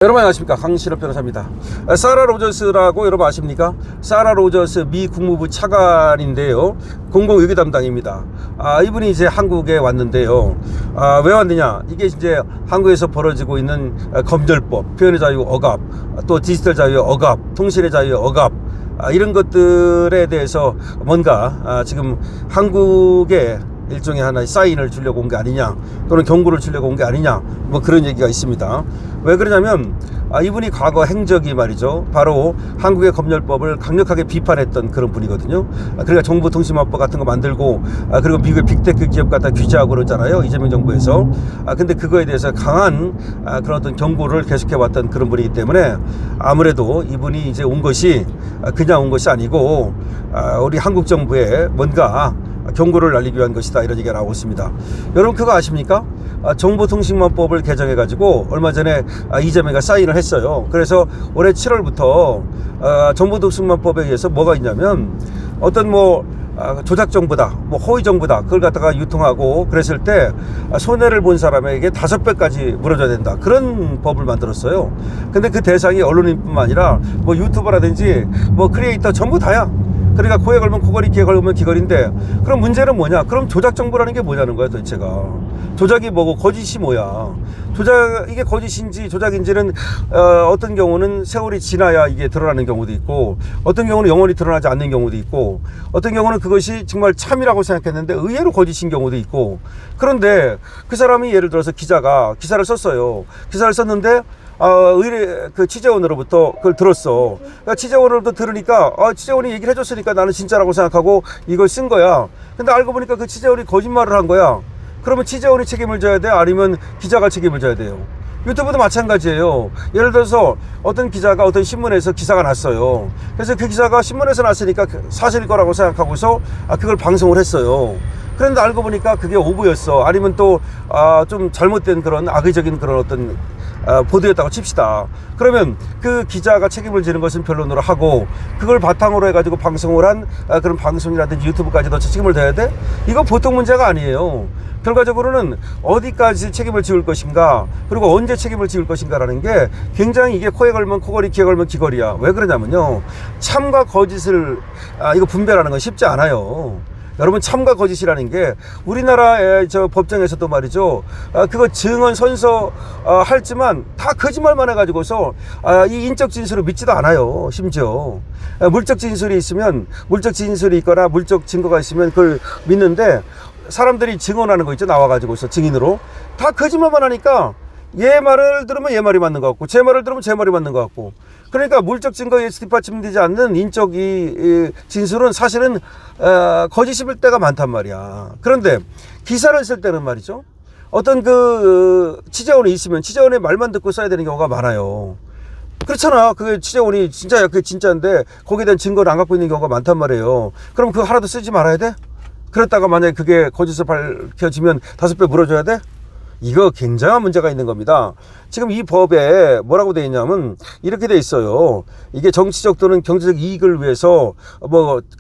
여러분 안녕하십니까, 강신업 변호사입니다. 사라 로저스라고 여러분 아십니까? 사라 로저스 미 국무부 차관인데요, 공공외교 담당입니다. 이분이 이제 한국에 왔는데요. 왜 왔느냐, 이게 이제 한국에서 벌어지고 있는 검열법, 표현의 자유 억압, 또 디지털 자유 억압, 통신의 자유 억압, 이런 것들에 대해서 뭔가 지금 한국에 일종의 하나의 사인을 주려고 온 게 아니냐, 또는 경고를 주려고 온 게 아니냐, 뭐 그런 얘기가 있습니다. 왜 그러냐면 이분이 과거 행적이 말이죠, 바로 한국의 검열법을 강력하게 비판했던 그런 분이거든요. 그러니까 정보통신망법 같은 거 만들고, 그리고 미국의 빅테크 기업 갖다 규제하고 그러잖아요, 이재명 정부에서. 근데 그거에 대해서 강한 그런 어떤 경고를 계속해 왔던 그런 분이기 때문에 아무래도 이분이 이제 온 것이 그냥 온 것이 아니고 우리 한국 정부에 뭔가 경고를 날리기 위한 것이다, 이런 얘기가 나오고 있습니다. 여러분 그거 아십니까? 정보통신망법을 개정해가지고 얼마 전에 이재명이 사인을 했어요. 그래서 올해 7월부터 정보통신망법에 의해서 뭐가 있냐면, 어떤 조작 정보다, 허위 정보다, 그걸 갖다가 유통하고 그랬을 때 손해를 본 사람에게 5배까지 물어줘야 된다, 그런 법을 만들었어요. 근데 그 대상이 언론인뿐만 아니라 유튜버라든지 크리에이터 전부 다야. 그러니까 코에 걸면 코걸이, 귀에 걸면 귀걸인데, 그럼 문제는 뭐냐? 그럼 조작 정보라는 게 뭐냐는 거야 도대체가. 조작이 뭐고 거짓이 뭐야? 이게 거짓인지 조작인지는 어떤 경우는 세월이 지나야 이게 드러나는 경우도 있고, 어떤 경우는 영원히 드러나지 않는 경우도 있고, 어떤 경우는 그것이 정말 참이라고 생각했는데 의외로 거짓인 경우도 있고. 그런데 그 사람이 예를 들어서 기자가 기사를 썼어요. 기사를 썼는데 그 취재원으로부터 그걸 들었어. 그러니까 취재원으로부터 들으니까 취재원이 얘기를 해줬으니까 나는 진짜라고 생각하고 이걸 쓴 거야. 근데 알고 보니까 그 취재원이 거짓말을 한 거야. 그러면 취재원이 책임을 져야 돼? 아니면 기자가 책임을 져야 돼요? 유튜브도 마찬가지예요. 예를 들어서 어떤 기자가 어떤 신문에서 기사가 났어요. 그래서 그 기사가 신문에서 났으니까 사실일 거라고 생각하고서 그걸 방송을 했어요. 그런데 알고 보니까 그게 오보였어. 아니면 또 좀 잘못된 그런 악의적인 그런 어떤 보도였다고 칩시다. 그러면 그 기자가 책임을 지는 것은 변론으로 하고, 그걸 바탕으로 해가지고 방송을 한 그런 방송이라든지 유튜브까지도 책임을 져야 돼? 이건 보통 문제가 아니에요. 결과적으로는 어디까지 책임을 지을 것인가, 그리고 언제 책임을 지을 것인가라는 게 굉장히, 이게 코에 걸면 코걸이, 귀에 걸면 귀걸이야. 왜 그러냐면요, 참과 거짓을 이거 분별하는 건 쉽지 않아요. 여러분, 참과 거짓이라는 게 우리나라의 법정에서도 말이죠, 그거 증언 선서 할지만 다 거짓말만 해가지고서 이 인적 진술을 믿지도 않아요. 심지어 물적 진술이 있으면, 물적 진술이 있거나 물적 증거가 있으면 그걸 믿는데, 사람들이 증언하는 거 있죠, 나와가지고서 증인으로 다 거짓말만 하니까 얘 말을 들으면 얘 말이 맞는 것 같고, 제 말을 들으면 제 말이 맞는 것 같고. 그러니까 물적 증거에 뒷받침되지 않는 인적 진술은 사실은 거짓일 때가 많단 말이야. 그런데 기사를 쓸 때는 말이죠, 어떤 취재원이 있으면 취재원의 말만 듣고 써야 되는 경우가 많아요. 그렇잖아. 그게 취재원이 진짜야, 그게 진짜인데 거기에 대한 증거를 안 갖고 있는 경우가 많단 말이에요. 그럼 그거 하나도 쓰지 말아야 돼? 그랬다가 만약에 그게 거짓으로 밝혀지면 5배 물어줘야 돼? 이거 굉장한 문제가 있는 겁니다. 지금 이 법에 뭐라고 되어 있냐면 이렇게 되어 있어요. 이게 정치적 또는 경제적 이익을 위해서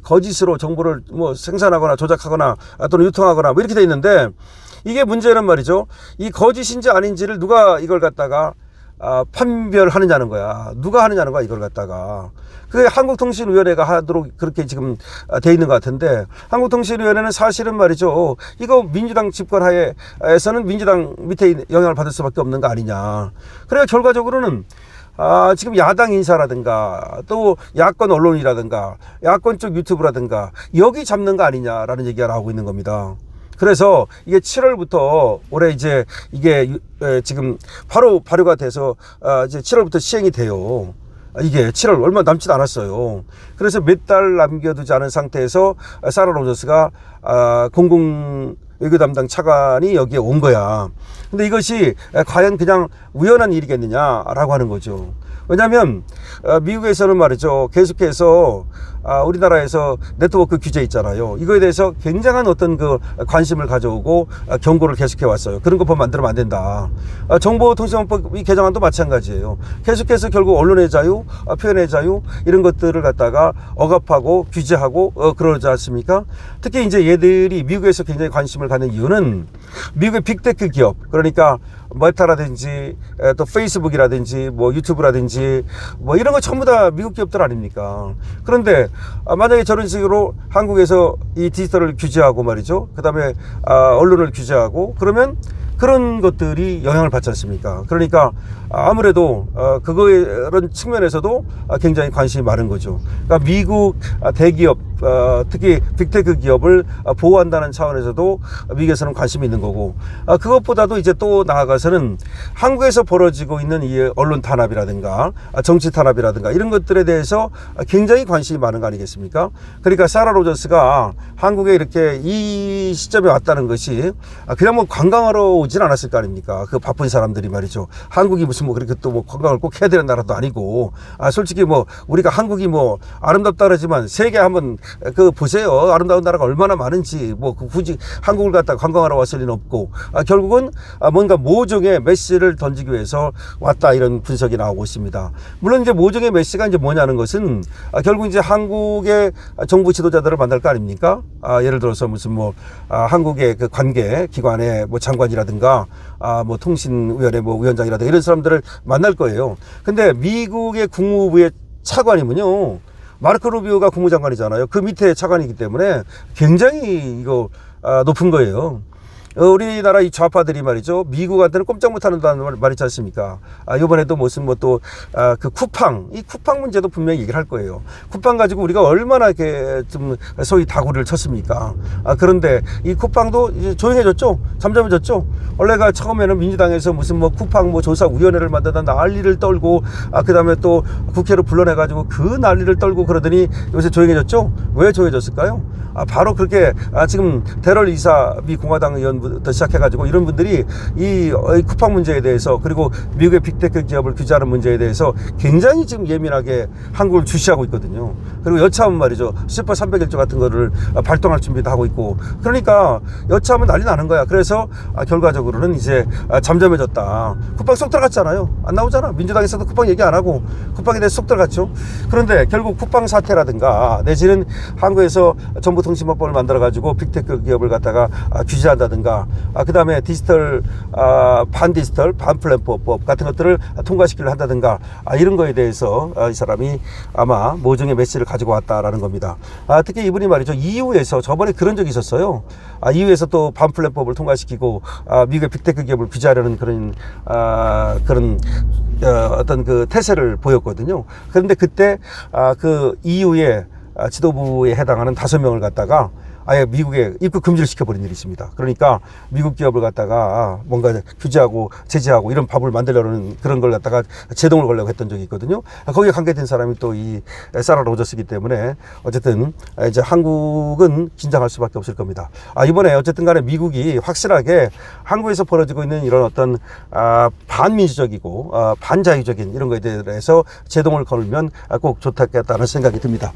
거짓으로 정보를 생산하거나 조작하거나 또는 유통하거나 이렇게 되어 있는데, 이게 문제는 말이죠, 이 거짓인지 아닌지를 누가 이걸 갖다가 판별하느냐는 거야. 누가 하느냐는 거야, 이걸 갖다가. 그게 한국통신위원회가 하도록 그렇게 지금 돼 있는 것 같은데, 한국통신위원회는 사실은 말이죠, 이거 민주당 집권 하에서는 민주당 밑에 영향을 받을 수밖에 없는 거 아니냐. 그래야 결과적으로는 지금 야당 인사라든가 또 야권 언론이라든가 야권 쪽 유튜브라든가 여기 잡는 거 아니냐라는 얘기가 나오고 있는 겁니다. 그래서 이게 7월부터 올해 이제 이게 지금 바로 발효가 돼서 이제 7월부터 시행이 돼요. 이게 7월 얼마 남지도 않았어요. 그래서 몇 달 남겨두지 않은 상태에서 사라 로저스가 공공외교 담당 차관이 여기에 온 거야. 근데 이것이 과연 그냥 우연한 일이겠느냐라고 하는 거죠. 왜냐하면 미국에서는 말이죠, 계속해서 우리나라에서 네트워크 규제 있잖아요. 이거에 대해서 굉장한 어떤 관심을 가져오고 경고를 계속해 왔어요. 그런 법 만들면 안 된다. 정보통신망법 이 개정안도 마찬가지예요. 계속해서 결국 언론의 자유, 표현의 자유, 이런 것들을 갖다가 억압하고 규제하고 그러지 않습니까? 특히 이제 얘들이 미국에서 굉장히 관심을 갖는 이유는 미국의 빅테크 기업, 그러니까 메타라든지 또 페이스북이라든지 뭐 유튜브라든지 뭐 이런 거 전부 다 미국 기업들 아닙니까? 그런데 만약에 저런 식으로 한국에서 이 디지털을 규제하고 말이죠. 그 다음에 언론을 규제하고 그러면 그런 것들이 영향을 받지 않습니까? 그러니까 아무래도 그런 측면에서도 굉장히 관심이 많은 거죠. 그러니까 미국 대기업, 특히 빅테크 기업을 보호한다는 차원에서도 미국에서는 관심이 있는 거고, 그것보다도 이제 또 나아가서는 한국에서 벌어지고 있는 이 언론 탄압이라든가 정치 탄압이라든가 이런 것들에 대해서 굉장히 관심이 많은 거 아니겠습니까? 그러니까 사라 로저스가 한국에 이렇게 이 시점에 왔다는 것이 그냥 뭐 관광하러 오진 않았을 거 아닙니까? 그 바쁜 사람들이 말이죠. 한국이 무슨 뭐 그렇게 또 뭐 관광을 꼭 해야 되는 나라도 아니고, 솔직히 뭐 우리가 한국이 뭐 아름답다 그러지만 세계 한번 그 보세요. 아름다운 나라가 얼마나 많은지. 뭐 굳이 한국을 갖다가 관광하러 왔을 리는 없고, 결국은 뭔가 모종의 메시를 던지기 위해서 왔다, 이런 분석이 나오고 있습니다. 물론 이제 모종의 메시가 이제 뭐냐는 것은 결국 이제 한국의 정부 지도자들을 만날 거 아닙니까? 예를 들어서 무슨 뭐 한국의 그 관계 기관의 뭐 장관이라든가 뭐 통신위원회 뭐 위원장이라든가 이런 사람들을 만날 거예요. 근데 미국의 국무부의 차관이면요, 마르코 루비오가 국무장관이잖아요. 그 밑에 차관이기 때문에 굉장히 이거 높은 거예요. 우리나라 이 좌파들이 말이죠, 미국한테는 꼼짝 못하는 말 있지 않습니까? 이번에도 무슨 뭐 또 그 쿠팡, 이 쿠팡 문제도 분명히 얘기를 할 거예요. 쿠팡 가지고 우리가 얼마나 이렇게 좀 소위 다구리를 쳤습니까? 그런데 이 쿠팡도 이제 조용해졌죠. 잠잠해졌죠. 원래가 처음에는 민주당에서 무슨 뭐 쿠팡 뭐 조사위원회를 만든다 난리를 떨고, 그 다음에 또 국회로 불러내가지고 그 난리를 떨고 그러더니 요새 조용해졌죠. 왜 조용해졌을까요? 바로 그렇게 지금 데럴 이사 미 공화당 의원부터 시작해가지고 이런 분들이 이 쿠팡 문제에 대해서, 그리고 미국의 빅테크 기업을 규제하는 문제에 대해서 굉장히 지금 예민하게 한국을 주시하고 있거든요. 그리고 여차하면 말이죠, 슈퍼 301조 같은 거를 발동할 준비도 하고 있고, 그러니까 여차하면 난리 나는 거야. 그래서 결과적으로는 이제 잠잠해졌다. 쿠팡 쏙 들어갔잖아요. 안 나오잖아. 민주당에서도 쿠팡 얘기 안 하고 쿠팡에 대해서 쏙 들어갔죠. 그런데 결국 쿠팡 사태라든가 내지는 한국에서 정보통신망법을 만들어가지고 빅테크 기업을 갖다가 규제한다든가, 그 다음에 디지털 반디지털 반플랫폼법 같은 것들을 통과시키려 한다든가, 이런 거에 대해서 이 사람이 아마 모종의 메시지를 가지고 왔다라는 겁니다. 특히 이분이 말이죠, EU에서 저번에 그런 적이 있었어요. EU에서 또 반플랫폼을 통과시키고 미국의 빅테크 기업을 규제하려는 그런 어떤 그 태세를 보였거든요. 그런데 그때 그 EU의 지도부에 해당하는 5명을 갖다가 아예 미국에 입국 금지를 시켜버린 일이 있습니다. 그러니까 미국 기업을 갖다가 뭔가 규제하고 제재하고 이런 법을 만들려는 그런 걸 갖다가 제동을 걸려고 했던 적이 있거든요. 거기에 관계된 사람이 또 이 사라 로저스이기 때문에 어쨌든 이제 한국은 긴장할 수밖에 없을 겁니다. 이번에 어쨌든 간에 미국이 확실하게 한국에서 벌어지고 있는 이런 어떤 반민주적이고 반자유적인 이런 거에 대해서 제동을 걸면 꼭 좋겠다는 생각이 듭니다.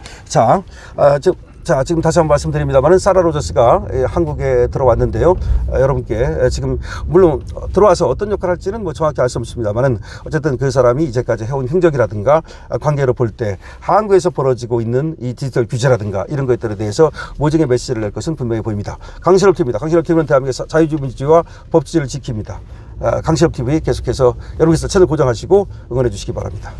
지금 다시 한번 말씀드립니다만은 사라 로저스가 한국에 들어왔는데요. 여러분께 지금 물론 들어와서 어떤 역할을 할지는 뭐 정확히 알 수 없습니다만은 어쨌든 그 사람이 이제까지 해온 행적이라든가 관계로 볼 때 한국에서 벌어지고 있는 이 디지털 규제라든가 이런 것들에 대해서 모종의 메시지를 낼 것은 분명히 보입니다. 강신업 TV입니다. 강신업 TV는 대한민국의 자유민주주의와 법치를 지킵니다. 강신업 TV 계속해서 여러분께서 채널 고정하시고 응원해 주시기 바랍니다.